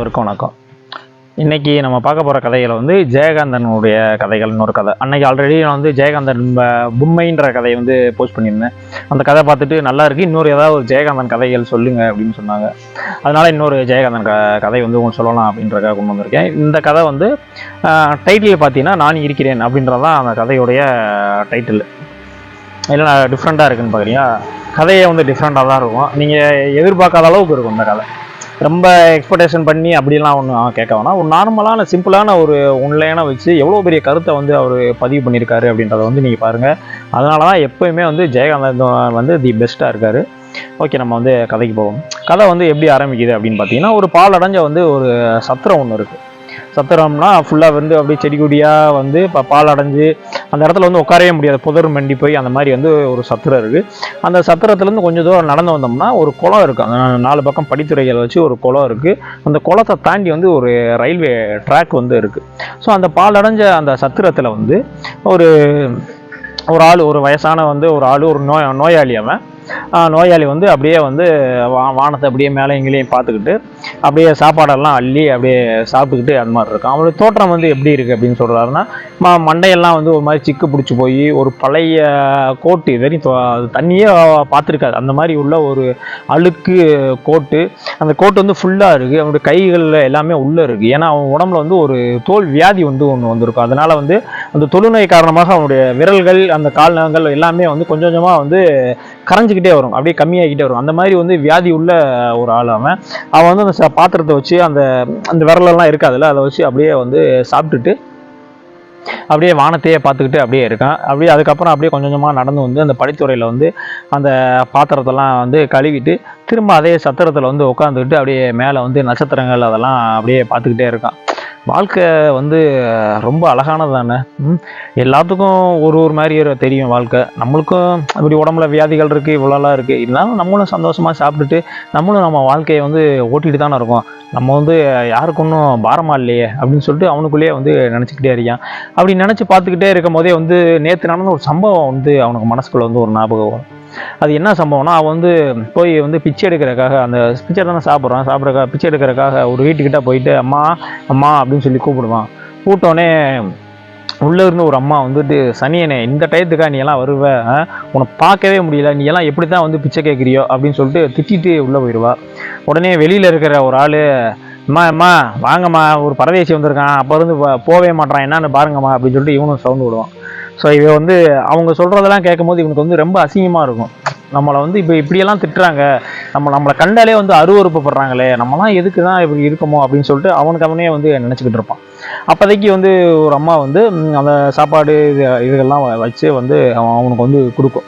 அனைவருக்கும் வணக்கம். இன்றைக்கி நம்ம பார்க்க போகிற கதைகள் வந்து ஜெயகாந்தனுடைய கதைகள்னு ஒரு கதை. அன்றைக்கி ஆல்ரெடி நான் வந்து ஜெயகாந்தன் பொம்மைன்ற கதையை வந்து போஸ்ட் பண்ணியிருந்தேன். அந்த கதை பார்த்துட்டு நல்லா இருக்குது, இன்னொரு ஏதாவது ஒரு ஜெயகாந்தன் கதைகள் சொல்லுங்கள் அப்படின்னு சொன்னாங்க. அதனால் இன்னொரு ஜெயகாந்தன் கதை வந்து உங்களுக்கு சொல்லலாம் அப்படின்றக்காக கொண்டு வந்திருக்கேன். இந்த கதை வந்து டைட்டில் பார்த்தீங்கன்னா நான் இருக்கிறேன் அப்படின்றதான் அந்த கதையுடைய டைட்டில். இல்லை டிஃப்ரெண்ட்டாக இருக்குதுன்னு பார்க்குறீங்களா? கதையை வந்து டிஃப்ரெண்ட்டாக தான் இருக்கும். நீங்கள் எதிர்பார்க்காத அளவுக்கு இருக்கும் இந்த கதை. ரொம்ப எக்ஸ்பெக்டேஷன் பண்ணி அப்படிலாம் ஒன்றும் கேட்க வேணாம். ஒரு நார்மலான சிம்பிளான ஒரு ஒன்லைனாக வச்சு எவ்வளோ பெரிய கருத்தை வந்து அவர் பதிவு பண்ணியிருக்காரு அப்படின்றத வந்து நீங்கள் பாருங்கள். அதனால தான் எப்போயுமே வந்து ஜெயகாந்தன் வந்து தி பெஸ்ட்டாக இருக்கார். ஓகே, நம்ம வந்து கதைக்கு போவோம். கதை வந்து எப்படி ஆரம்பிக்குது அப்படின்னு பார்த்தீங்கன்னா, ஒரு பால் அடைஞ்ச வந்து ஒரு சத்திரம் ஒன்று இருக்குது. சத்திரம்னா ஃபுல்லாக வந்து அப்படியே செடி கொடியாக வந்து இப்போ பால் அடைஞ்சு அந்த இடத்துல வந்து உட்காரவே முடியாது, புதர் மண்டி போய் அந்த மாதிரி வந்து ஒரு சத்திரம் இருக்குது. அந்த சத்திரத்துலேருந்து கொஞ்சம் தூரம் நடந்து வந்தோம்னா ஒரு குளம் இருக்குது. அந்த 4 பக்கம் படித்துறைகள் வச்சு ஒரு குளம் இருக்குது. அந்த குளத்தை தாண்டி வந்து ஒரு ரயில்வே ட்ராக் வந்து இருக்குது. ஸோ அந்த பால் அடைஞ்ச அந்த சத்திரத்தில் வந்து ஒரு ஆள், ஒரு வயசான வந்து ஒரு ஆள், ஒரு நோயாளி. அவன் நோயாளி வந்து அப்படியே வந்து வானத்தை அப்படியே மேலே எங்கேயும் பார்த்துக்கிட்டு அப்படியே சாப்பாடெல்லாம் அள்ளி அப்படியே சாப்பிட்டுக்கிட்டு அந்த மாதிரி இருக்கும். அவனுடைய தோற்றம் வந்து எப்படி இருக்குது அப்படின்னு சொல்கிறாருன்னா, மண்டையெல்லாம் வந்து ஒரு மாதிரி சிக்கு பிடிச்சி போய் ஒரு பழைய கோட்டு, இது தண்ணியே பார்த்துருக்காது அந்த மாதிரி உள்ள ஒரு அழுக்கு கோட்டு. அந்த கோட்டு வந்து ஃபுல்லாக இருக்குது. அவனுடைய கைகள் எல்லாமே உள்ளே இருக்குது. ஏன்னா அவன் உடம்புல வந்து ஒரு தோல் வியாதி வந்து ஒன்று வந்திருக்கும். அதனால் வந்து அந்த தொழுநோய் காரணமாக அவனுடைய விரல்கள், அந்த கால்நகங்கள் எல்லாமே வந்து கொஞ்சம் கொஞ்சமாக வந்து கரைஞ்சிக்கிட்டே வரும், அப்படியே கம்மியாகிக்கிட்டே வரும். அந்த மாதிரி வந்து வியாதி உள்ள ஒரு ஆள். அவன் வந்து அந்த பாத்திரத்தை வச்சு அந்த விரலெல்லாம் இருக்காதுல்ல, அதை வச்சு அப்படியே வந்து சாப்பிட்டுட்டு அப்படியே வானத்தையே பார்த்துக்கிட்டு அப்படியே இருக்கான். அப்படியே அதுக்கப்புறம் அப்படியே கொஞ்சம் கொஞ்சமாக நடந்து வந்து அந்த படித்துறையில் வந்து அந்த பாத்திரத்தெல்லாம் வந்து கழுவிட்டு திரும்ப அதே சத்திரத்தில் வந்து உட்காந்துக்கிட்டு அப்படியே மேலே வந்து நட்சத்திரங்கள் அதெல்லாம் அப்படியே பார்த்துக்கிட்டே இருக்கான். வாழ்க்கை வந்து ரொம்ப அழகானது தானே. எல்லாத்துக்கும் ஒரு மாதிரி தெரியும் வாழ்க்கை. நம்மளுக்கும் இப்படி உடம்புல வியாதிகள் இருக்குது, இவ்வளோலாம் இருக்குது. இருந்தாலும் நம்மளும் சந்தோஷமாக சாப்பிட்டுட்டு நம்மளும் நம்ம வாழ்க்கையை வந்து ஓட்டிகிட்டு தானே இருக்கோம். நம்ம வந்து யாருக்கு ஒன்றும் பாரமாக இல்லையே அப்படின்னு சொல்லிட்டு அவனுக்குள்ளேயே வந்து நினச்சிக்கிட்டே இருக்கான். அப்படி நினச்சி பார்த்துக்கிட்டே இருக்கும் போதே வந்து நேற்று நடந்த ஒரு சம்பவம் வந்து அவனுக்கு மனசுக்குள்ளே வந்து ஒரு ஞாபகம் வரும். அது என்ன சம்பவம்னா, அவன் வந்து போய் வந்து பிச்சை எடுக்கிறதுக்காக, அந்த பிச்சை தானே சாப்பிட்றதுக்காக பிச்சை எடுக்கிறதுக்காக ஒரு வீட்டுக்கிட்ட போயிட்டு அம்மா அம்மா அப்படின்னு சொல்லி கூப்பிடுவான். கூப்பிட்டோடனே உள்ளே இருந்து ஒரு அம்மா வந்துட்டு, சனியனே இந்த டயத்துக்காக நீ எல்லாம் வருவ, உன்னை பார்க்கவே முடியல, நீ எல்லாம் எப்படி தான் வந்து பிச்சை கேட்குறியோ அப்படின்னு சொல்லிட்டு திட்டிட்டு உள்ளே போயிடுவா. உடனே வெளியில் இருக்கிற ஒரு ஆள், அம்மா வாங்கம்மா, ஒரு பரதேசி வந்திருக்கான், அப்போ இருந்து போவே மாட்டான், என்னன்னு பாருங்கம்மா அப்படின்னு சொல்லிட்டு இவனும் சவுண்டு விடுவான். ஸோ இவன் வந்து அவங்க சொல்கிறதெல்லாம் கேட்கும் போது இவனுக்கு வந்து ரொம்ப அசிங்கமாக இருக்கும். நம்மளை வந்து இப்போ இப்படியெல்லாம் திட்டுறாங்க, நம்மளை கண்டாலே வந்து அருவறுப்படுறாங்களே, நம்மலாம் எதுக்கு தான் இப்படி இருக்கமோ அப்படின்னு சொல்லிட்டு அவனே வந்து நினச்சிக்கிட்டு இருப்பான். அப்போதைக்கு வந்து ஒரு அம்மா வந்து அந்த சாப்பாடு இதுகள்லாம் வச்சு வந்து அவனுக்கு வந்து கொடுக்கும்.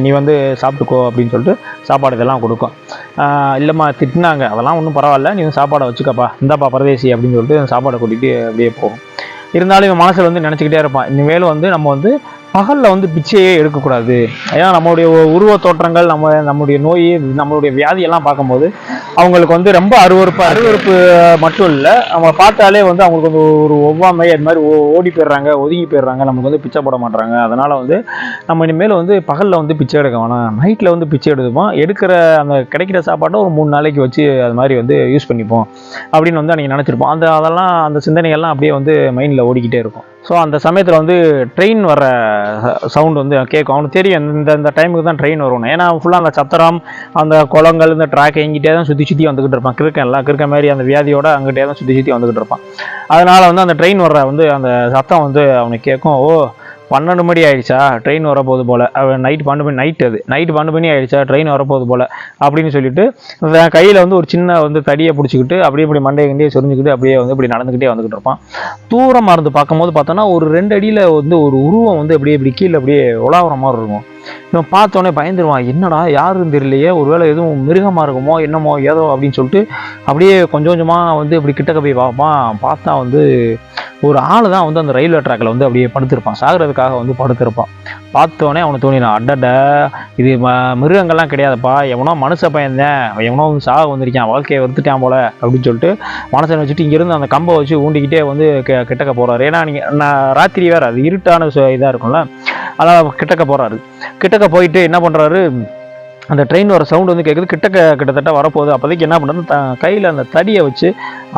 நீ வந்து சாப்பிட்டுக்கோ அப்படின்னு சொல்லிட்டு சாப்பாடு இதெல்லாம் கொடுக்கும். இல்லைம்மா திட்டினாங்க, அதெல்லாம் ஒன்றும் பரவாயில்ல, நீ வந்து சாப்பாடை வச்சுக்கப்பா, இந்தாப்பா பரதேசி அப்படின்னு சொல்லிட்டு சாப்பாடை கூட்டிகிட்டு அப்படியே போகும். இருந்தாலும் இவன் மனசில் வந்து நினச்சிக்கிட்டே இருப்பான், இனிமேல் வந்து நம்ம வந்து பகலில் வந்து பிச்சையே எடுக்கக்கூடாது. ஏன்னா நம்மளுடைய உருவ தோற்றங்கள், நம்மளுடைய நோய், நம்மளுடைய வியாதியெல்லாம் பார்க்கும்போது அவங்களுக்கு வந்து ரொம்ப அருவறுப்பு மட்டும் இல்லை, நம்ம பார்த்தாலே வந்து அவங்களுக்கு வந்து ஒரு ஒவ்வாமை அது மாதிரி ஓடி போயிடுறாங்க, ஒதுங்கி போயிடுறாங்க, நமக்கு வந்து பிச்சை போட மாட்டாங்க. அதனால் வந்து நம்ம இனிமேல் வந்து பகலில் வந்து பிச்சை எடுக்க வேணாம், நைட்டில் வந்து பிச்சை எடுத்துப்போம், எடுக்கிற அந்த கிடைக்கிற சாப்பாட்டை ஒரு 3 நாளைக்கு வச்சு அது மாதிரி வந்து யூஸ் பண்ணிப்போம் அப்படின்னு வந்து அன்றைக்கி நினச்சிருப்போம். அதெல்லாம் அந்த சிந்தனைகள்லாம் அப்படியே வந்து மைண்டில் ஓடிக்கிட்டே இருக்கும். ஸோ அந்த சமயத்தில் வந்து ட்ரெயின் வர சவுண்டு வந்து கேட்கும். அவனுக்கு தெரியும் இந்த டைமுக்கு தான் ட்ரெயின் வரணும். ஏன்னா ஃபுல்லாக அந்த சத்திரம், அந்த குளங்கள், இந்த ட்ராக் எங்கிட்டே தான் சுற்றி வந்துக்கிட்டு இருப்பான். கிறுக்க மாதிரி அந்த வியாதியோட அங்கிட்டே தான் சுற்றி வந்துக்கிட்டு இருப்பான். அதனால் வந்து அந்த ட்ரெயின் வர்ற வந்து அந்த சத்தம் வந்து அவனுக்கு கேட்கும். 12 மணி ஆயிடுச்சா, ட்ரெயின் வரப்போகுது போல், நைட்டு 12 மணி ஆயிடுச்சா, ட்ரெயின் வரப்போகுது போல் அப்படின்னு சொல்லிட்டு கையில் வந்து ஒரு சின்ன வந்து தடியை பிடிச்சிக்கிட்டு அப்படியே இப்படி மண்டையை கண்டியே சொரிஞ்சுக்கிட்டு அப்படியே வந்து இப்படி நடந்துக்கிட்டே வந்துக்கிட்டு இருப்பான். தூரமாக இருந்து பார்க்கும்போது பார்த்தோன்னா ஒரு 2 அடியில் வந்து ஒரு உருவம் வந்து இப்படி கீழே அப்படியே உலாவுற மாதிரி இருக்கும். இவன் பார்த்தோன்னே பயந்துருவான், என்னடா யாருன்னு தெரியலையே, ஒருவேளை எதுவும் மிருகமாக இருக்குமோ என்னமோ ஏதோ அப்படின்னு சொல்லிட்டு அப்படியே கொஞ்சம் கொஞ்சமாக வந்து இப்படி கிட்டக்க போய் பார்ப்பான். பார்த்தா வந்து ஒரு ஆள் தான் வந்து அந்த ரயில்வே ட்ராக்கில் வந்து அப்படியே படுத்திருப்பான், சாகிறதுக்காக வந்து படுத்திருப்பான். பார்த்தோன்னே அவனை தோணினான், அடட இது மிருகங்கள்லாம் கிடையாதுப்பா, எவனோ மனுஷ பையன்தான், எவனோ வந்து சாக வந்திருக்கான், வாழ்க்கையை வெறுத்துட்டான் போல அப்படின்னு சொல்லிட்டு மனசை வச்சுட்டு இங்கேருந்து அந்த கம்பை வச்சு ஊண்டிக்கிட்டே வந்து கிட்டக்க போகிறாரு. ஏன்னா நான் ராத்திரி வேறு, அது இருட்டான இதாக இருக்கும்ல, அதான் கிட்டக்க போகிறாரு. கிட்டக்க போயிட்டு என்ன பண்ணுறாரு, அந்த ட்ரெயின் வர சவுண்டு வந்து கேட்குது, கிட்டத்தட்ட வரப்போகுது. அப்போதைக்கு என்ன பண்ணுறது, கையில் அந்த தடியை வச்சு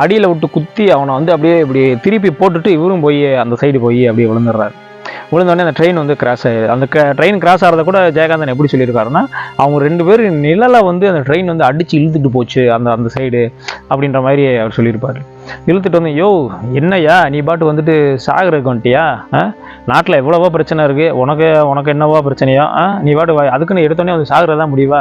அடியில் விட்டு குத்தி அவனை வந்து அப்படியே இப்படி திருப்பி போட்டுட்டு இவரும் போய் அந்த சைடு போய் அப்படியே விழுந்துடுறாரு. விழுந்தோடனே அந்த ட்ரெயின் வந்து கிராஸ் ஆகுது. அந்த ட்ரெயின் கிராஸ் ஆகிறத கூட ஜெயகாந்தன் எப்படி சொல்லியிருக்காருன்னா, அவங்க 2 பேரும் நிழலை வந்து அந்த ட்ரெயின் வந்து அடித்து இழுத்துட்டு போச்சு அந்த சைடு அப்படின்ற மாதிரி அவர் சொல்லியிருப்பார். இழுத்துட்டு வந்து, யோ என்னையா நீ பாட்டு வந்துட்டு சாகிறதுக்கு வந்துட்டியா, நாட்டில் எவ்வளவோ பிரச்சனை இருக்குது, உனக்கு என்னவோ பிரச்சனையோ, நீ பாட்டு அதுக்குன்னு எடுத்தோடனே வந்து சாகிறதா முடியவா?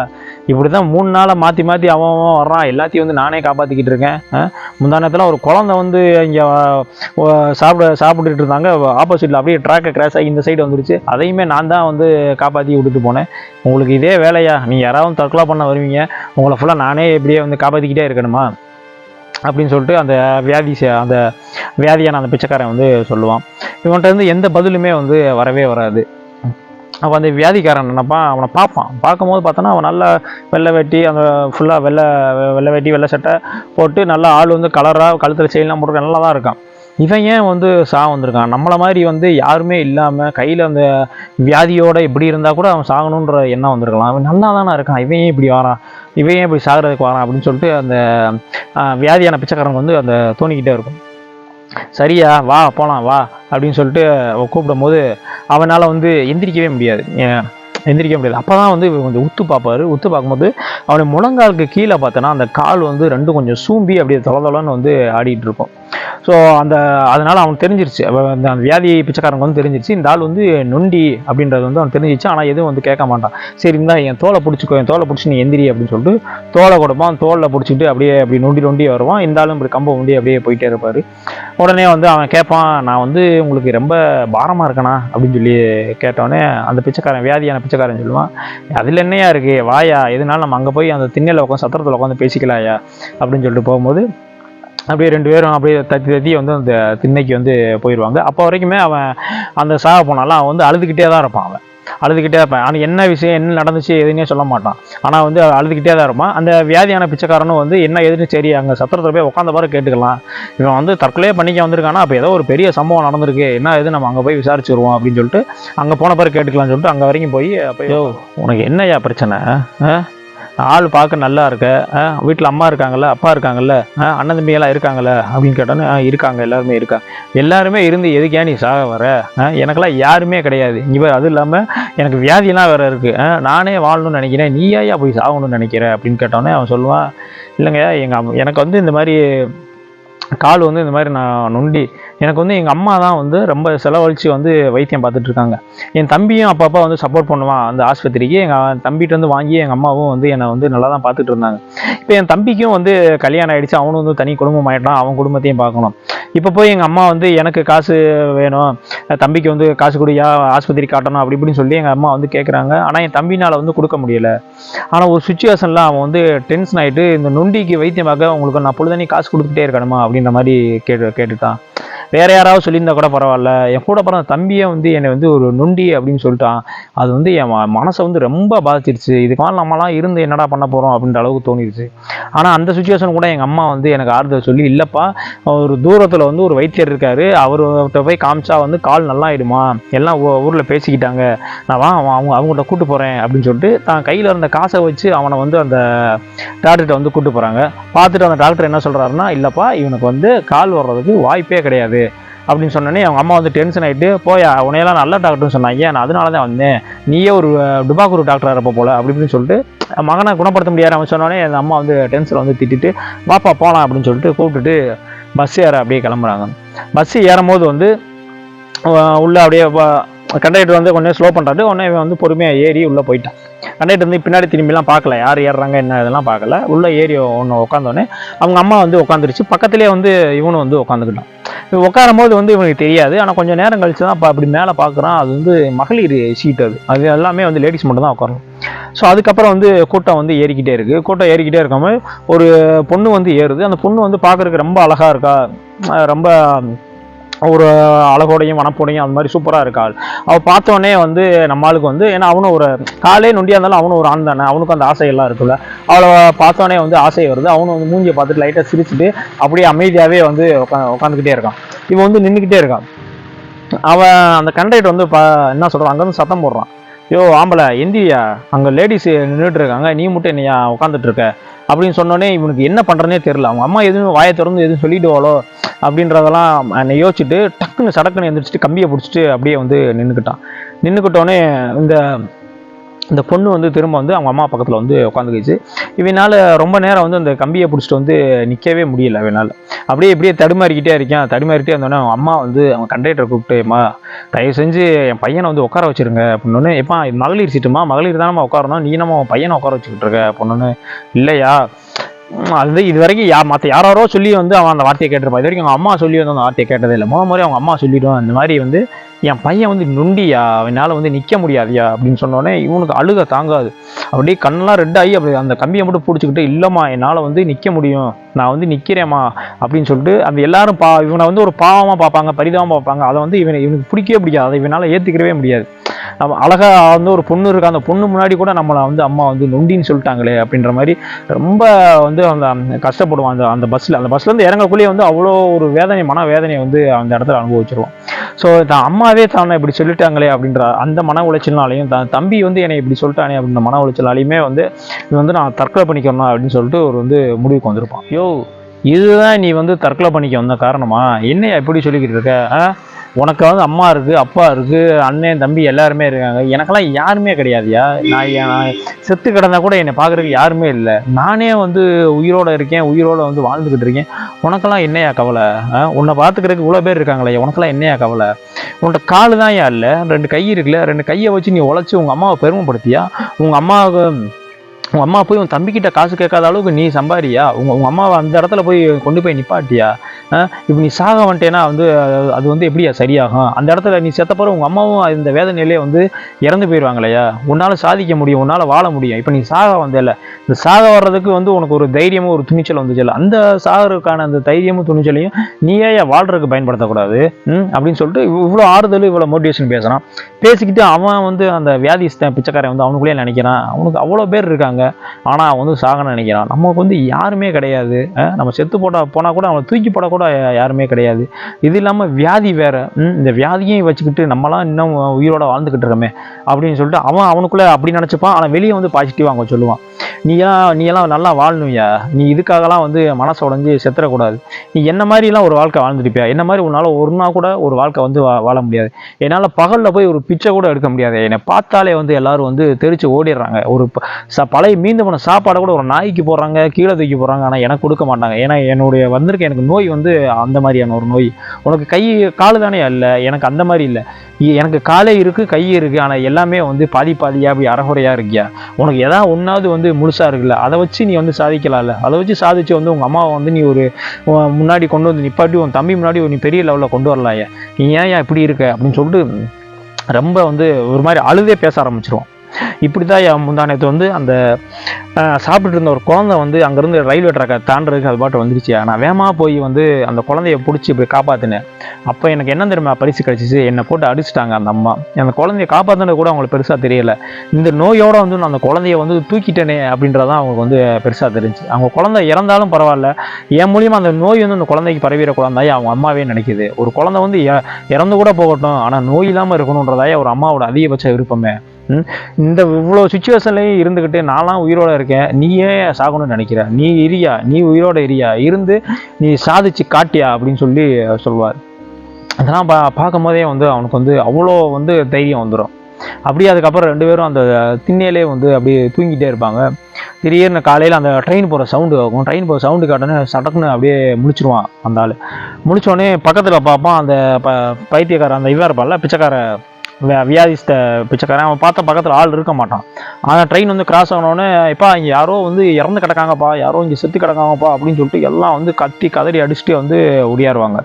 இப்படி தான் 3 நாளாக மாற்றி அவன் வர்றான், எல்லாத்தையும் வந்து நானே காப்பாற்றிக்கிட்டு இருக்கேன். முந்தானத்தில் ஒரு குழந்தை வந்து இங்கே சாப்பிட்டுட்டு இருந்தாங்க, ஆப்போசிட்டில் அப்படியே ட்ராக்கை கிராஸ் ஆகி இந்த சைடு வந்துருச்சு, அதையுமே நான் தான் வந்து காப்பாற்றி விட்டுட்டு போனேன். உங்களுக்கு இதே வேலையா? நீ யாராவது தற்கொலை பண்ண வருவீங்க, உங்களை ஃபுல்லாக நானே இப்படியே வந்து காப்பாற்றிக்கிட்டே இருக்கணுமா அப்படின்னு சொல்லிட்டு அந்த வியாதியான அந்த பிச்சைக்காரன் வந்து சொல்லுவான். இவன்கிட்ட வந்து எந்த பதிலுமே வந்து வரவே வராது. அப்போ அந்த வியாதிக்காரன் நினைப்பான், அவனை பார்க்கும்போது பார்த்தோன்னா அவன் நல்லா வெள்ளை வேட்டி, அந்த ஃபுல்லாக வெள்ளை வேட்டி வெள்ளை சட்டை போட்டு நல்லா ஆள் வந்து கலராக கழுத்தில் செயின்லாம் போட்டு நல்லா தான் இருக்கான். இவன் ஏன் வந்து வந்திருக்கான்? நம்மளை மாதிரி வந்து யாருமே இல்லாமல் கையில் அந்த வியாதியோடு இப்படி இருந்தால் கூட அவன் சாகணுன்ற எண்ணம் வந்திருக்கலாம். அவன் நல்லா தானே இருக்கான், இவன் ஏன் இப்படி வரான், இவன் ஏன் இப்படி சாகிறதுக்கு வரான் அப்படின்னு சொல்லிட்டு அந்த வியாதியான பிச்சைக்காரங்க வந்து அந்த தோணிக்கிட்டே இருக்கும். சரியா வா போகலாம் வா அப்படின்னு சொல்லிட்டு கூப்பிடும் போது அவனால் வந்து எந்திரிக்க முடியாது. அப்போ தான் வந்து கொஞ்சம் உத்து பார்க்கும்போது அவனை முழங்காலுக்கு கீழே பார்த்தோன்னா அந்த கால் வந்து ரெண்டும் கொஞ்சம் சூம்பி அப்படியே தொலைன்னு வந்து ஆடிட்டு இருக்கும். ஸோ அதனால் அவனுக்கு தெரிஞ்சிருச்சு, அந்த வியாதி பிச்சைக்காரங்க வந்து தெரிஞ்சிருச்சு, இந்த ஆள் வந்து நொண்டி அப்படின்றது வந்து அவன் தெரிஞ்சிச்சு. ஆனால் எதுவும் வந்து கேட்க மாட்டான். சரி இருந்தா என் தோலை பிடிச்சி நீ எந்திரி அப்படின்னு சொல்லிட்டு தோலை கொடுப்பான். தோலை பிடிச்சிட்டு அப்படியே நொண்டி வருவான். இந்த ஆளும் இப்படி கம்பை உண்டி அப்படியே போயிட்டே இருப்பார். உடனே வந்து அவன் கேட்பான், நான் வந்து உங்களுக்கு ரொம்ப பாரமாக இருக்கணா அப்படின்னு சொல்லி கேட்டோடனே அந்த வியாதியான பிச்சைக்காரன் சொல்லுவான், அதில் என்னையா இருக்கு, வாயா எதுனாலும் நம்ம அங்கே போய் அந்த திண்ணையில் உட்காந்து சத்திரத்தில் உட்காந்து பேசிக்கலாயா அப்படின்னு சொல்லிட்டு போகும்போது அப்படியே 2 பேரும் அப்படியே தத்தி வந்து அந்த திண்ணைக்கு வந்து போயிடுவாங்க. அப்போ வரைக்குமே அவன் அந்த சாக போனாலும் அவன் வந்து அழுதுகிட்டே தான் இருப்பான். ஆனால் என்ன விஷயம் என்ன நடந்துச்சு எதுனே சொல்ல மாட்டான். ஆனால் வந்து அழுதுகிட்டே தான் இருப்பான். அந்த வியாதியான பிச்சைக்காரனும் வந்து என்ன எதுன்னு சரி அங்கே சத்திரத்தில் போய் உட்காந்த பாரு கேட்டுக்கலாம், இவன் வந்து தற்கொலையே பண்ணிக்க வந்திருக்கானா, அப்போ ஏதோ ஒரு பெரிய சம்பவம் நடந்திருக்கு, என்ன எது நம்ம அங்கே போய் விசாரிச்சுருவோம் அப்படின்னு சொல்லிட்டு அங்கே போன பாரு கேட்டுக்கலாம்னு சொல்லிட்டு அங்கே வரைக்கும் போய் அப்போ உனக்கு என்னையா பிரச்சனை, ஆள் பார்க்க நல்லா இருக்க, வீட்டில் அம்மா இருக்காங்கல்ல, அப்பா இருக்காங்கல்ல, அண்ணன் தம்பியெல்லாம் இருக்காங்கல்ல அப்படின்னு கேட்டோன்னே இருக்காங்க, எல்லாருமே இருந்து எதுக்கே நீ சாக வர, எனக்கெல்லாம் யாருமே கிடையாது இங்கே, அதுவும் இல்லாமல் எனக்கு வியாதியெல்லாம் வேறு இருக்குது, நானே வாழணும்னு நினைக்கிறேன், நீ ஏயா போய் சாகணும்னு நினைக்கிற அப்படின்னு கேட்டோன்னே அவன் சொல்லுவான், இல்லைங்க எனக்கு வந்து இந்த மாதிரி கால் வந்து இந்த மாதிரி நான் நொண்டி, எனக்கு வந்து எங்கள் அம்மா தான் வந்து ரொம்ப செலவழித்து வந்து வைத்தியம் பார்த்துட்ருக்காங்க, என் தம்பியும் அப்பப்போ வந்து சப்போர்ட் பண்ணுவான் அந்த ஆஸ்பத்திரிக்கு, எங்கள் தம்பிகிட்ட வந்து வாங்கி எங்கள் அம்மாவும் வந்து என்னை வந்து நல்லா தான் பார்த்துட்டு இருந்தாங்க. இப்போ என் தம்பிக்கும் வந்து கல்யாணம் ஆகிடுச்சு, அவனும் வந்து தனி குடும்பம் ஆகிட்டான், அவன் குடும்பத்தையும் பார்க்கணும். இப்போ போய் எங்கள் அம்மா வந்து எனக்கு காசு வேணும், தம்பிக்கு வந்து காசு கொடுயா ஆஸ்பத்திரி காட்டணும் அப்படி இப்படின்னு சொல்லி எங்கள் அம்மா வந்து கேட்குறாங்க. ஆனால் என் தம்பினால் வந்து கொடுக்க முடியலை. ஆனால் ஒரு சுச்சுவேஷனில் அவன் வந்து டென்ஷன் ஆகிட்டு இந்த நொண்டிக்கு வைத்தியம் பார்க்க உங்களுக்கு நான் பொழுதனே காசு கொடுத்துட்டே இருக்கணுமா அப்படின்ற மாதிரி கேட்டுட்டான். வேறு யாராவது சொல்லியிருந்தா கூட பரவாயில்ல, என் கூட பிறந்த தம்பியை வந்து என்னை வந்து ஒரு நொண்டி அப்படின்னு சொல்லிட்டான், அது வந்து என் மனசை வந்து ரொம்ப பாதிச்சிருச்சு, இதுக்கு மேலே நம்மளாம் இருந்து என்னடா பண்ண போகிறோம் அப்படின்ற அளவுக்கு தோணிடுச்சு. ஆனால் அந்த சுச்சுவேஷன் கூட எங்கள் அம்மா வந்து எனக்கு ஆறுதல் சொல்லி, இல்லைப்பா ஒரு தூரத்தில் வந்து ஒரு வைத்தியர் இருக்கார், அவர்கிட்ட போய் காமிச்சா வந்து கால் நல்லா ஆகிடுமா, எல்லாம் ஊரில் பேசிக்கிட்டாங்க, நான் அவங்கள்ட்ட கூட்டு போகிறேன் அப்படின்னு சொல்லிட்டு தான் கையில் இருந்த காசை வச்சு அவனை வந்து அந்த டாக்டர்கிட்ட வந்து கூட்டு போகிறாங்க. பார்த்துட்டு அந்த டாக்டர் என்ன சொல்கிறாருன்னா, இல்லைப்பா இவனுக்கு வந்து கால் வர்றதுக்கு வாய்ப்பே கிடையாது அப்படின்னு சொன்னோன்னே அவங்க அம்மா வந்து டென்ஷன் ஆகிட்டு, போயா உனையெல்லாம் நல்ல டாக்டர்னு சொன்னாங்க, நான் அதனால தான் வந்தேன், நீயே ஒரு டுபாக்கூர் டாக்டராக இருப்ப போல அப்படின்னு சொல்லிட்டு மகனை குணப்படுத்த முடியாது அவன் சொன்னோடனே அந்த அம்மா வந்து டென்ஷனில் வந்து திட்டிட்டு வாப்பா போகலாம் அப்படின்னு சொல்லிட்டு கூப்பிட்டுட்டு பஸ் ஏற அப்படியே கிளம்புறாங்க. பஸ் ஏறும்போது வந்து உள்ளே அப்படியே கண்டக்டர் வந்து கொஞ்சம் ஸ்லோ பண்ணுறாரு. உடனே இவன் வந்து பொறுமையாக ஏறி உள்ளே போயிட்டான். கண்டக்டர் வந்து பின்னாடி திரும்பிலாம் பார்க்கல, யார் ஏறுறாங்க என்ன இதெல்லாம் பார்க்கல. உள்ளே ஏறி ஒன்று உட்காந்தோடனே அவங்க அம்மா வந்து உட்காந்துருச்சு, பக்கத்துலேயே வந்து இவனும் வந்து உட்காந்துக்கிட்டான். உட்காரும் போது வந்து இவனுக்கு தெரியாது, ஆனால் கொஞ்சம் நேரம் கழிச்சு தான் அப்படி மேலே பார்க்குறான், அது வந்து மகளிர் சீட், அது எல்லாமே வந்து லேடிஸ் மட்டும் தான் உட்காரணும். ஸோ அதுக்கப்புறம் வந்து கூட்டம் வந்து ஏறிக்கிட்டே இருக்குது. கூட்டம் ஏறிக்கிட்டே இருக்காமல் ஒரு பொண்ணு வந்து ஏறுது. அந்த பொண்ணு வந்து பார்க்குறதுக்கு ரொம்ப அழகாக இருக்கா, ரொம்ப ஒரு அழகோடையும் வனப்போடையும் அந்த மாதிரி சூப்பராக இருக்காள். அவள் பார்த்தோன்னே வந்து நம்மளுக்கு வந்து, ஏன்னா அவனும் ஒரு காலே நொண்டியாக இருந்தாலும் அவனும் ஒரு ஆண் தானே, அவனுக்கும் அந்த ஆசையெல்லாம் இருக்குல்ல, அவளை பார்த்தோன்னே வந்து ஆசை வருது. அவனும் வந்து மூஞ்சியை பார்த்துட்டு லைட்டாக சிரிச்சுட்டு அப்படியே அமைதியாகவே வந்து உட்காந்துக்கிட்டே இருக்கான். இவன் வந்து நின்றுக்கிட்டே இருக்கான். அவன் அந்த கண்டக்டர் வந்து என்ன சொல்கிறான், அங்கேருந்து சத்தம் போடுறான், யோ ஆம்பளை எந்திரியா, அங்கே லேடிஸ் நின்றுட்டு இருக்காங்க, நீ மட்டும் என்னையா உட்காந்துட்டு இருக்க அப்படின்னு சொன்னோடனே இவனுக்கு என்ன பண்ணுறனே தெரில. அவங்க அம்மா எதுவும் வாயை திறந்து எதுவும் சொல்லிடுவாளோ அப்படின்றதெல்லாம் என்னை யோசிச்சுட்டு டக்குன்னு சடக்குன்னு எந்திரிச்சிட்டு கம்பியை பிடிச்சிட்டு அப்படியே வந்து நின்றுக்கிட்டோன்னே இந்த இந்த பொண்ணு வந்து திரும்ப வந்து அவங்க அம்மா பக்கத்தில் வந்து உட்காந்துக்கிச்சு. இவனால் ரொம்ப நேரம் வந்து அந்த கம்பியை பிடிச்சிட்டு வந்து நிற்கவே முடியல. இவனால் இப்படியே தடுமாறிக்கிட்டே இருந்தோடனே அவங்க அம்மா வந்து அவங்க கண்டக்டரை கூப்பிட்டுமா, தயவு செஞ்சு என் பையனை வந்து உட்கார வச்சுருங்க அப்படின்னோடனே, எப்பா மகளிர் சீட்டுமா, மகளிர் தானம்மா உட்காரணும், நீ நம்ம பையனை உட்கார வச்சுக்கிட்டு இருக்க அப்படின்னோடனே, இல்லையா அது இது வரைக்கும் மற்ற யாரோ சொல்லி வந்து அவன் அந்த வார்த்தையை கேட்டிருப்பான். இது வரைக்கும் அவங்க அம்மா சொல்லி வந்து அந்த வார்த்தையை கேட்டதே இல்லை. முறை அவங்க அம்மா சொல்லிவிடும், இந்த மாதிரி வந்து என் பையன் வந்து நொண்டியா, அவனால் வந்து நிற்க முடியாதியா அப்படின்னு சொன்னோடனே இவனுக்கு அழுக தாங்காது. அப்படியே கண்ணெலாம் ரெட் ஆகி அப்படி அந்த கம்பியை மட்டும் பிடிச்சிக்கிட்டு, இல்லைம்மா என்னால் வந்து நிற்க முடியும், நான் வந்து நிற்கிறேம்மா அப்படின்னு சொல்லிட்டு அந்த எல்லாரும் இவனை வந்து ஒரு பாவமாக பார்ப்பாங்க, பரிதாபமாக பார்ப்பாங்க. அதை வந்து இவனுக்கு பிடிக்கவே பிடிக்காது, அதை இவனால் ஏற்றுக்கிடவே முடியாது. அழகாக வந்து ஒரு பொண்ணு இருக்கு, அந்த பொண்ணு முன்னாடி கூட நம்மளை வந்து அம்மா வந்து நொண்டின்னு சொல்லிட்டாங்களே அப்படின்ற மாதிரி ரொம்ப வந்து அந்த கஷ்டப்படுவான். அந்த பஸ்லேருந்து இறங்கக்குள்ளேயே வந்து அவ்வளோ ஒரு மன வேதனையை வந்து அந்த இடத்துல அனுபவிச்சிருவான். ஸோ தான் அம்மாவே தானே இப்படி சொல்லிட்டாங்களே அப்படின்ற அந்த மன உளைச்சல்னாலையும், தம்பி வந்து என்னை இப்படி சொல்லிட்டானே அப்படின்ற மன உளைச்சலாலையுமே வந்து இது வந்து நான் தற்கொலை பண்ணிக்கணும் அப்படின்னு சொல்லிட்டு ஒரு வந்து முடிவுக்கு வந்திருப்பான். யோ இதுதான் நீ வந்து தற்கொலை பண்ணிக்க வந்த காரணமா, என்னையா எப்படி சொல்லிக்கிட்டு இருக்க? உனக்கு வந்து அம்மா இருக்குது, அப்பா இருக்குது, அண்ணன் தம்பி எல்லாருமே இருக்காங்க, எனக்கெல்லாம் யாருமே கிடையாதுயா. நான் செத்து கிடந்தா கூட என்னை பார்க்குறதுக்கு யாருமே இல்லை. நானே வந்து உயிரோடு இருக்கேன், உயிரோடு வந்து வாழ்ந்துக்கிட்டு இருக்கேன். உனக்கெல்லாம் என்னையா கவலை? உன்னை பார்த்துக்கிறதுக்கு இவ்வளோ பேர் இருக்காங்களே, உனக்கெல்லாம் என்னையா கவலை? உன்கிட்ட கால் தான் இல்லை, 2 கை இருக்குல்ல, 2 கையை வச்சு நீ உழைச்சி உங்கள் அம்மாவை பெருமைப்படுத்தியா? உங்கள் அம்மா போய் உன் தம்பிக்கிட்ட காசு கேட்காத அளவுக்கு நீ சம்பாரியா? உங்கள் அம்மாவை அந்த இடத்துல போய் கொண்டு போய் நிப்பாட்டியா? இப்போ நீ சாக வந்துட்டேன்னா வந்து அது வந்து எப்படியா சரியாகும்? அந்த இடத்துல நீ செத்தப்பறம் உங்கள் அம்மாவும் இந்த வேதனையிலே வந்து இறந்து போயிடுவாங்களையா? உன்னால் சாதிக்க முடியும், உன்னால் வாழ முடியும். இப்போ நீ சாக வந்தேல, இந்த சாக வர்றதுக்கு வந்து உனக்கு ஒரு தைரியமும் ஒரு துணிச்சல் வந்துச்சுல்ல, அந்த சாகறதுக்கான அந்த தைரியமும் துணிச்சலையும் நீயே வாழ்றதுக்கு பயன்படுத்தக்கூடாது அப்படின்னு சொல்லிட்டு இவ்வளோ ஆறுதல், இவ்வளோ மோட்டிவேஷன் பேசுகிறான். பேசிக்கிட்டு அவன் வந்து அந்த வியாதிஸ்தன் பிச்சைக்காரன் வந்து அவனுக்குள்ளே நினைக்கிறான், அவனுக்கு அவ்வளோ பேர் இருக்காங்க, ஆனால் அவன் வந்து சாகணும்னு நினைக்கிறான். நமக்கு வந்து யாருமே கிடையாது, நம்ம செத்து போனால் கூட அவனை தூக்கி போட கூட யாருமே கிடையாது. இது இல்லாமல் வியாதி வேற, இந்த வியாதியையும் வச்சுக்கிட்டு நம்மளாம் இன்னும் உயிரோட வாழ்ந்துக்கிட்டு இருக்கோமே அப்படின்னு சொல்லிட்டு அவனுக்குள்ளே அப்படி நினச்சிப்பான். ஆனால் வெளியே வந்து பாசிட்டிவாக அவங்க சொல்லுவான், நீ எல்லாம் நல்லா வாழணும்யா, நீ இதுக்காகலாம் வந்து மனசை உடஞ்சி செத்துறக்கூடாது, நீ என்ன மாதிரிலாம் ஒரு வாழ்க்கை வாழ்ந்துருப்பியா, என்ன மாதிரி உன்னால் ஒரு நாள் கூட ஒரு வாழ்க்கை வந்து வாழ முடியாது, என்னால் பகலில் போய் ஒரு பிச்சை கூட எடுக்க முடியாது, என்னை பார்த்தாலே வந்து எல்லாரும் வந்து தெரிச்சு ஓடிடுறாங்க, ஒரு பழைய மீந்து போன சாப்பாடை கூட ஒரு நாய்க்கு போடுறாங்க, கீழே தூக்கி போடுறாங்க, ஆனால் எனக்கு கொடுக்க மாட்டாங்க, ஏன்னா என்னுடைய வந்திருக்க எனக்கு நோய் வந்து அந்த மாதிரியான ஒரு நோய். உனக்கு கை கால் தானே இல்லை, எனக்கு அந்த மாதிரி இல்லை, எனக்கு காலே இருக்குது, கை இருக்குது, ஆனால் எல்லாமே வந்து பாதியாக அப்படி அறகுறையாக இருக்கியா, உனக்கு எதாவது ஒன்றாவது வந்து முழுசாக இருக்குல்ல, அதை வச்சு நீ வந்து சாதிக்கலாம்ல, அதை வச்சு சாதிச்சு வந்து உங்கள் அம்மாவை வந்து நீ ஒரு முன்னாடி கொண்டு வந்து நிப்பாட்டி உன் தம்பி முன்னாடி நீ பெரிய லெவலில் கொண்டு வரலாயா, நீ ஏன் இப்படி இருக்க அப்படின்னு சொல்லிட்டு ரொம்ப வந்து ஒரு மாதிரி அழுதே பேச ஆரம்பிச்சிருவோம். இப்படி தான் முந்தானத்து வந்து அந்த சாப்பிட்டு இருந்த ஒரு குழந்தை வந்து அங்கேருந்து ரயில்வே ட்ராக்கை தாண்டறதுக்கு அது பாட்டு வந்துருச்சு. நான் வேகமாக போய் வந்து அந்த குழந்தைய பிடிச்சி இப்படி காப்பாற்றினேன். அப்போ எனக்கு என்ன தெரியுமா பரிசு கிடச்சிச்சு, என்னை போட்டு அடிச்சிட்டாங்க அந்த அம்மா. அந்த குழந்தைய காப்பாற்றினது கூட அவங்களுக்கு பெருசாக தெரியலை. இந்த நோயோடு வந்து நான் அந்த குழந்தைய வந்து தூக்கிட்டேனே அப்படின்றதான் அவங்களுக்கு வந்து பெருசாக தெரிஞ்சு. அவங்க குழந்தை இறந்தாலும் பரவாயில்ல, என் மூலியமாக அந்த நோய் வந்து அந்த குழந்தைக்கு பரவிற குழந்தைய அவங்க அம்மாவே நினைக்குது. ஒரு குழந்தை வந்து இறந்து கூட போகட்டும், ஆனால் நோய் இல்லாமல் இருக்கணுன்றதாயே ஒரு அம்மாவோட அதிகபட்ச விருப்பமே. இந்த இவ்வளோ சுச்சுவேஷன்லேயும் இருந்துக்கிட்டு நான்லாம் உயிரோடு இருக்கேன், நீயே சாகணும்னு நினைக்கிற, நீ இரியா, நீ உயிரோடு இருந்து நீ சாதிச்சு காட்டியா அப்படின்னு சொல்லி சொல்லுவார். அதெல்லாம் பார்க்கும் போதே வந்து அவனுக்கு வந்து அவ்வளோ வந்து தைரியம் வந்துடும். அப்படியே அதுக்கப்புறம் 2 பேரும் அந்த திண்ணையிலே வந்து அப்படியே தூங்கிட்டே இருப்பாங்க. திடீர்னு காலையில் அந்த ட்ரெயின் போகிற சவுண்டு ஆகும். ட்ரெயின் போகிற சவுண்டு காட்டோன்னே சடக்குன்னு அப்படியே முழிச்சிருவான். அந்த ஆள் முழிச்சோடனே பக்கத்தில் பார்ப்பான், அந்த பைத்தியக்காரன் அந்த இவன் இருப்பான்ல, பிச்சைக்கார வியாதிஸ்த பிச்சைக்காரன், அவன் பார்த்தா பக்கத்தில் ஆள் இருக்க மாட்டான். ஆனால் ட்ரெயின் வந்து கிராஸ் ஆனோடனே, எப்பா இங்கே யாரோ வந்து இறந்து கிடக்காங்கப்பா, யாரோ இங்கே செத்து கிடக்காங்கப்பா அப்படின்னு சொல்லிட்டு எல்லாம் வந்து கத்தி கதறி அடிச்சுட்டு வந்து ஓடியாருவாங்க.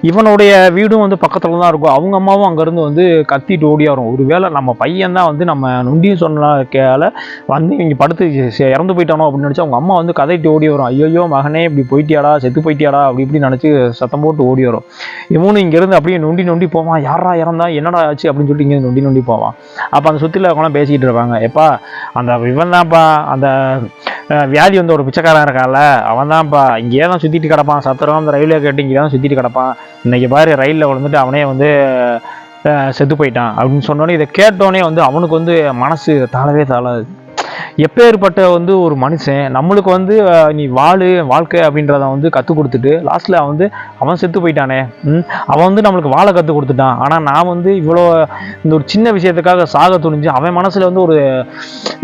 இவனுடைய வீடும் வந்து பக்கத்தில் தான் இருக்கும். அவங்க அம்மாவும் அங்கேருந்து வந்து கத்திட்டு ஓடியாரும். ஒருவேளை நம்ம பையன்தான் வந்து நம்ம நொண்டியும் சொன்னால வந்து இங்கே படுத்து இறந்து போயிட்டானோ அப்படின்னு நினச்சி அவங்க அம்மா வந்து கதைட்டு ஓடி வரும். ஐயோ மகனே இப்படி போயிட்டியாடா, செத்து போயிட்டியாடா அப்படி இப்படி நினச்சி சத்தம் போட்டு ஓடி வரும். இவனும் இங்கேருந்து அப்படியே நொண்டி போவான், யாரா இறந்தா என்னடா ஆச்சு அப்படின்னு சொல்லிட்டு இங்கே நொண்டி போவான். அப்போ அந்த சுற்றில அவங்களாம் பேசிக்கிட்டு இருப்பாங்க, எப்பா அந்த இவன் தான்ப்பா அந்த வியாதி வந்து ஒரு பிச்சைக்காரன் இருக்கான்ல, அவன் தான்ப்பா இங்கேயே தான் சுற்றிட்டு கிடப்பான், சத்திரம் அந்த ரயில்வே கேட்டு இங்கே தான் சுற்றிட்டு கிடப்பான், இன்றைக்கி பாரு ரயிலில் விழுந்துட்டு அவனே வந்து செத்து போயிட்டான் அப்படின்னு சொன்னோன்னே இதை கேட்டோன்னே வந்து அவனுக்கு வந்து மனசு தாழவே தாழாது. எப்பேற்பட்ட வந்து ஒரு மனுஷன் நம்மளுக்கு வந்து நீ வாழ்க்கை அப்படின்றத வந்து கற்றுக் கொடுத்துட்டு லாஸ்ட்டில் வந்து அவன் செத்து போயிட்டானே, அவன் வந்து நம்மளுக்கு வாழ கற்றுக் கொடுத்துட்டான். ஆனால் நான் வந்து இவ்வளோ இந்த ஒரு சின்ன விஷயத்துக்காக சாக துணிஞ்சு அவன் மனசில் வந்து ஒரு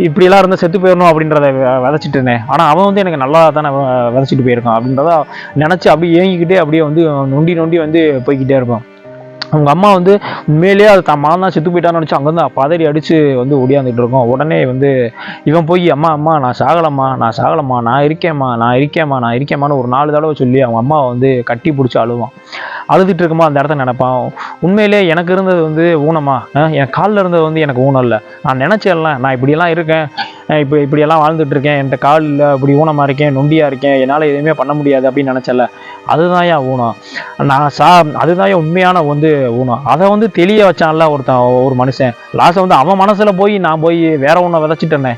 இப்படியெல்லாம் இருந்தால் செத்து போயிடணும் அப்படின்றத விதைச்சிட்டேனே. ஆனால் அவன் வந்து எனக்கு நல்லா தானே விதைச்சிட்டு போயிருக்கான் அப்படின்றத நினச்சி அப்படியே ஏங்கிக்கிட்டே அப்படியே வந்து நொண்டி நொண்டி வந்து போய்கிட்டே இருப்பான். அவங்க அம்மா வந்து உண்மையிலேயே அது தான் மகன் தான் செத்து போயிட்டான்னு நினச்சி அங்கேருந்து பதறி அடித்து வந்து ஓடியாந்துட்டு இருக்கோம். உடனே வந்து இவன் போய் அம்மா நான் சாகலம்மா நான் இருக்கேம்மான்னு ஒரு 4 தடவை சொல்லி அவங்க அம்மாவை வந்து கட்டி பிடிச்சி அழுவான். அழுதுட்டு இருக்குமா அந்த இடத்த நினைப்பான், உண்மையிலே எனக்கு இருந்தது வந்து ஊனமா, என் காலில் இருந்தது வந்து எனக்கு ஊனம் இல்லை, நான் நினச்சேன்ல நான் இப்படியெல்லாம் இருக்கேன், இப்படியெல்லாம் வாழ்ந்துட்டு இருக்கேன், என்கிட்ட கால் இல்லை, இப்படி ஊனமாக இருக்கேன், நொண்டியாக இருக்கேன், என்னால் எதுவுமே பண்ண முடியாது அப்படின்னு நினச்சல, அதுதான் ஏன் ஊனம், அதுதான் ஏன் உண்மையான வந்து ஊனம். அதை வந்து தெளிய வச்சான்ல ஒரு மனுஷன். லாஸ்ட்டை வந்து அவன் மனசில் போய் நான் போய் வேற ஒன்றை விதைச்சிட்டேனே,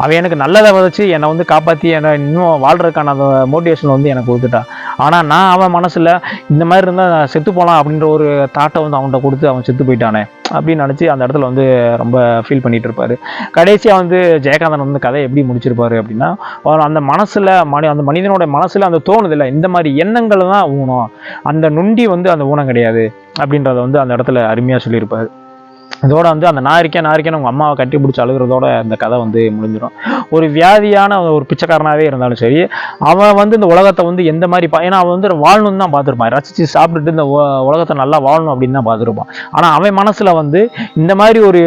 அவன் எனக்கு நல்லதை விதைச்சி என்னை வந்து காப்பாற்றி என்னை இன்னும் வாழ்றதுக்கான அந்த மோட்டிவேஷன் வந்து எனக்கு கொடுத்துட்டான். ஆனால் நான் அவன் மனசில் இந்த மாதிரி இருந்தால் செத்து போகலாம் அப்படின்ற ஒரு தாட்டை வந்து அவன்கிட்ட கொடுத்து அவன் செத்து போயிட்டானே அப்படின்னு நினச்சி அந்த இடத்துல வந்து ரொம்ப ஃபீல் பண்ணிட்டு இருப்பாரு. கடைசியாக வந்து ஜெயகாந்தன் வந்து கதை எப்படி முடிச்சிருப்பாரு அப்படின்னா, அந்த மனசில் அந்த மனிதனோட மனசில் அந்த தோணுதில்லை இந்த மாதிரி எண்ணங்கள் தான் ஊனம், அந்த நொண்டி வந்து அந்த ஊனம் கிடையாது அப்படின்றத வந்து அந்த இடத்துல அருமையாக சொல்லியிருப்பாரு. இதோட வந்து அந்த நான் இருக்கேன்னு உங்கள் அம்மாவை கட்டி பிடிச்சி அழுகிறதோட அந்த கதை வந்து முடிஞ்சிடும். ஒரு வியாதியான ஒரு பிச்சைக்காரனாகவே இருந்தாலும் சரி, அவன் வந்து இந்த உலகத்தை வந்து எந்த மாதிரி ஏன்னா அவன் வந்து வாழணும்னு தான் பார்த்துருப்பான், ரசித்து சாப்பிட்டுட்டு இந்த உலகத்தை நல்லா வாழணும் அப்படின்னு தான் பார்த்துருப்பான். ஆனால் அவன் மனசில் வந்து இந்த மாதிரி ஒரு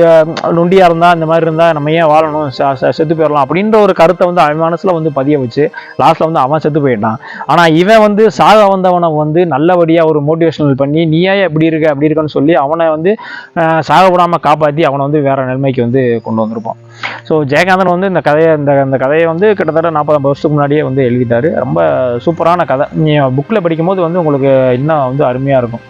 நொண்டியாக இருந்தால் இந்த மாதிரி இருந்தால் நம்ம ஏன் வாழணும், செத்து போயிடலாம் அப்படின்ற ஒரு கருத்தை வந்து அவன் மனசில் வந்து பதிய வச்சு லாஸ்ட்டில் வந்து அவன் செத்து போயிட்டான். ஆனால் இவன் வந்து சாக வந்தவனை வந்து நல்லபடியாக ஒரு மோட்டிவேஷனல் பண்ணி நீயே எப்படி இருக்க அப்படி இருக்கன்னு சொல்லி அவனை வந்து சாக விடாமல் காப்பாற்றி அவனை வந்து வேற நிலைமைக்கு வந்து கொண்டு வந்திருப்பான். ஸோ ஜெயகாந்தன் வந்து இந்த கதையை வந்து கிட்டத்தட்ட 40-50 வருஷத்துக்கு முன்னாடியே வந்து எழுதிட்டாரு. ரொம்ப சூப்பரான கதை. நீங்கள் புக்கில் படிக்கும்போது வந்து உங்களுக்கு இன்னும் வந்து அருமையாக இருக்கும்.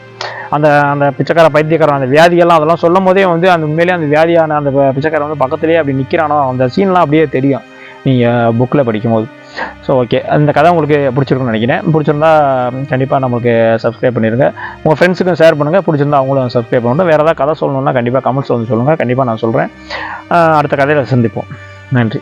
அந்த பிச்சைக்கார பைத்தியக்காரன் அந்த வியாதியெல்லாம் அதெல்லாம் சொல்லும் போதே வந்து அந்த உண்மையிலேயே அந்த வியாதியான அந்த பிச்சைக்காரன் வந்து பக்கத்துலேயே அப்படி நிற்கிறானோ அந்த சீன்லாம் அப்படியே தெரியும் நீங்கள் புக்கில் படிக்கும்போது. ஸோ ஓகே, அந்த கதை உங்களுக்கு பிடிச்சிருக்குன்னு நினைக்கிறேன். பிடிச்சிருந்தா கண்டிப்பாக நம்மளுக்கு சப்ஸ்கிரைப் பண்ணிடுங்க, உங்கள் ஃப்ரெண்ட்ஸுக்கும் ஷேர் பண்ணுங்கள். பிடிச்சிருந்தா அவங்களும் சப்ஸ்கிரைப் பண்ணணும். வேறு ஏதாவது கதை சொல்லணுன்னா கண்டிப்பாக கமெண்ட்ஸ் வந்து சொல்லுங்கள், கண்டிப்பாக நான் சொல்கிறேன். அடுத்த கதையில் சந்திப்போம். நன்றி.